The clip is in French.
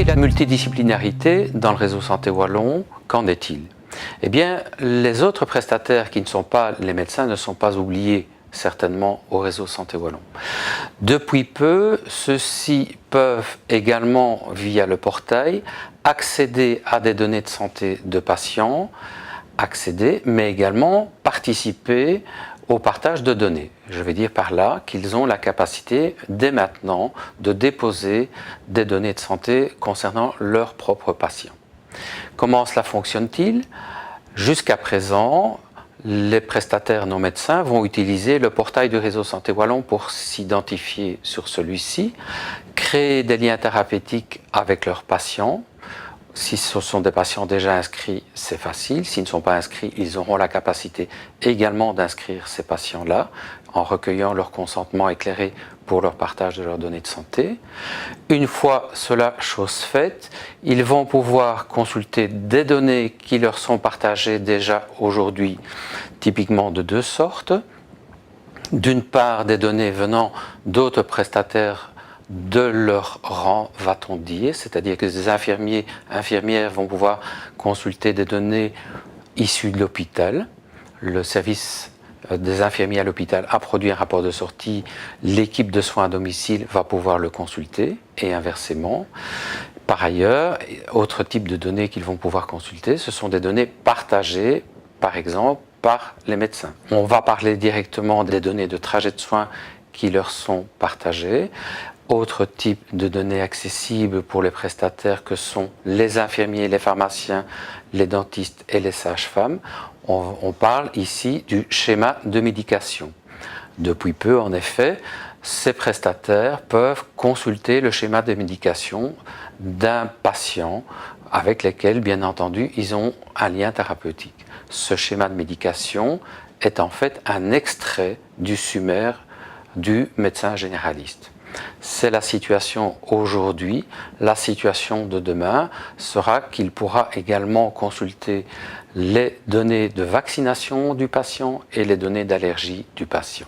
Et la multidisciplinarité dans le réseau Santé Wallon, qu'en est-il? Eh bien, les autres prestataires qui ne sont pas les médecins ne sont pas oubliés certainement au réseau Santé Wallon. Depuis peu, ceux-ci peuvent également, via le portail, accéder à des données de santé de patients, mais également participer au partage de données. Je vais dire par là qu'ils ont la capacité, dès maintenant, de déposer des données de santé concernant leurs propres patients. Comment cela fonctionne-t-il? Jusqu'à présent, les prestataires non médecins vont utiliser le portail du réseau Santé Wallon pour s'identifier sur celui-ci, créer des liens thérapeutiques avec leurs patients. Si ce sont des patients déjà inscrits, c'est facile. S'ils ne sont pas inscrits, ils auront la capacité également d'inscrire ces patients-là en recueillant leur consentement éclairé pour leur partage de leurs données de santé. Une fois cela chose faite, ils vont pouvoir consulter des données qui leur sont partagées déjà aujourd'hui, typiquement de deux sortes. D'une part, des données venant d'autres prestataires de leur rang, va-t-on dire, c'est-à-dire que des infirmières vont pouvoir consulter des données issues de l'hôpital. Le service des infirmiers à l'hôpital a produit un rapport de sortie, l'équipe de soins à domicile va pouvoir le consulter et inversement. Par ailleurs, autre type de données qu'ils vont pouvoir consulter, ce sont des données partagées, par exemple, par les médecins. On va parler directement des données de trajet de soins qui leur sont partagées. Autre type de données accessibles pour les prestataires que sont les infirmiers, les pharmaciens, les dentistes et les sages-femmes. On parle ici du schéma de médication. Depuis peu, en effet, ces prestataires peuvent consulter le schéma de médication d'un patient avec lequel, bien entendu, ils ont un lien thérapeutique. Ce schéma de médication est en fait un extrait du sommaire du médecin généraliste. C'est la situation aujourd'hui. La situation de demain sera qu'il pourra également consulter les données de vaccination du patient et les données d'allergie du patient.